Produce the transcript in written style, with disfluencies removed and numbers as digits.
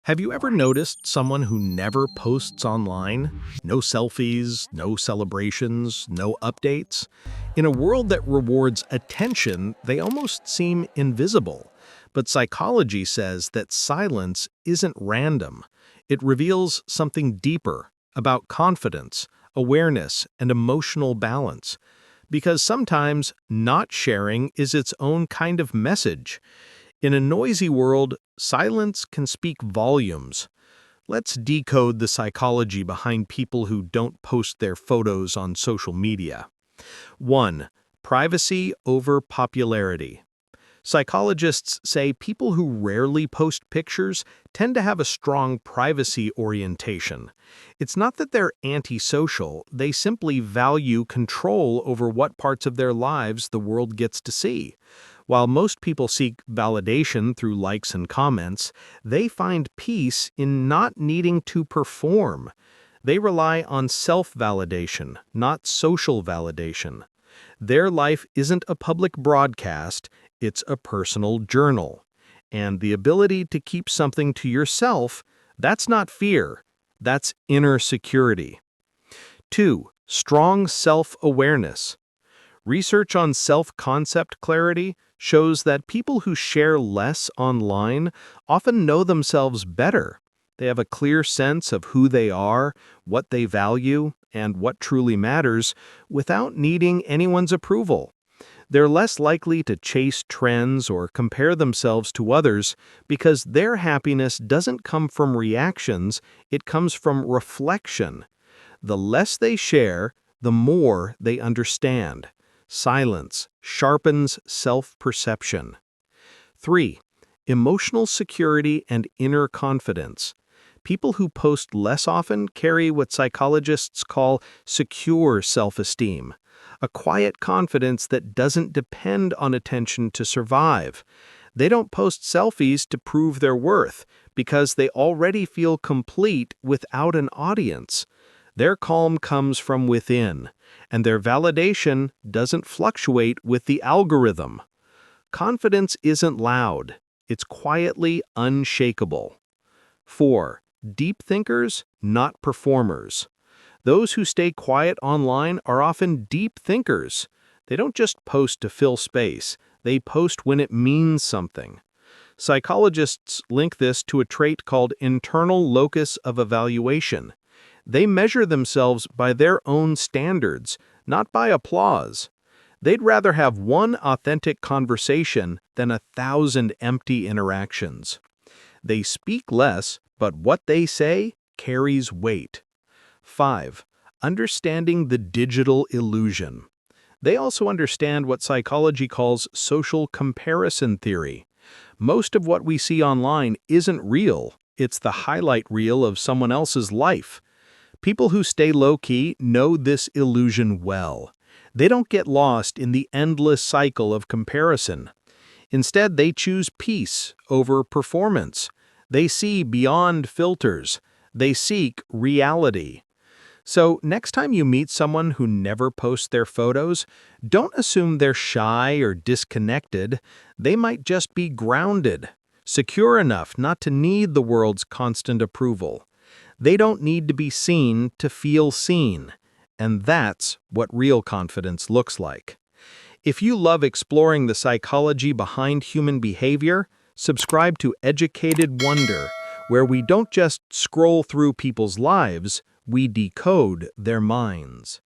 Have you ever noticed someone who never posts online? No selfies, no celebrations, no updates? In a world that rewards attention, they almost seem invisible. But psychology says that silence isn't random. It reveals something deeper about confidence, awareness, and emotional balance. Because sometimes not sharing is its own kind of message. In a noisy world, silence can speak volumes. Let's decode the psychology behind people who don't post their photos on social media. 1. Privacy over popularity. Psychologists say people who rarely post pictures tend to have a strong privacy orientation. It's not that they're antisocial, they simply value control over what parts of their lives the world gets to see. While most people seek validation through likes and comments, they find peace in not needing to perform. They rely on self-validation, not social validation. Their life isn't a public broadcast, it's a personal journal. And the ability to keep something to yourself, that's not fear, that's inner security. 2. Strong self-awareness. Research on self-concept clarity shows that people who share less online often know themselves better. They have a clear sense of who they are, what they value, and what truly matters without needing anyone's approval. They're less likely to chase trends or compare themselves to others because their happiness doesn't come from reactions, it comes from reflection. The less they share, the more they understand. Silence sharpens self-perception. 3. Emotional security and inner confidence. People who post less often carry what psychologists call secure self-esteem, a quiet confidence that doesn't depend on attention to survive. They don't post selfies to prove their worth because they already feel complete without an audience. Their calm comes from within, and their validation doesn't fluctuate with the algorithm. Confidence isn't loud, it's quietly unshakable. 4. Deep thinkers, not performers. Those who stay quiet online are often deep thinkers. They don't just post to fill space, they post when it means something. Psychologists link this to a trait called internal locus of evaluation. They measure themselves by their own standards, not by applause. They'd rather have one authentic conversation than 1,000 empty interactions. They speak less, but what they say carries weight. 5. Understanding the digital illusion. They also understand what psychology calls social comparison theory. Most of what we see online isn't real, it's the highlight reel of someone else's life. People who stay low-key know this illusion well. They don't get lost in the endless cycle of comparison. Instead, they choose peace over performance. They see beyond filters. They seek reality. So, next time you meet someone who never posts their photos, don't assume they're shy or disconnected. They might just be grounded, secure enough not to need the world's constant approval. They don't need to be seen to feel seen, and that's what real confidence looks like. If you love exploring the psychology behind human behavior, subscribe to Educated Wonder, where we don't just scroll through people's lives, we decode their minds.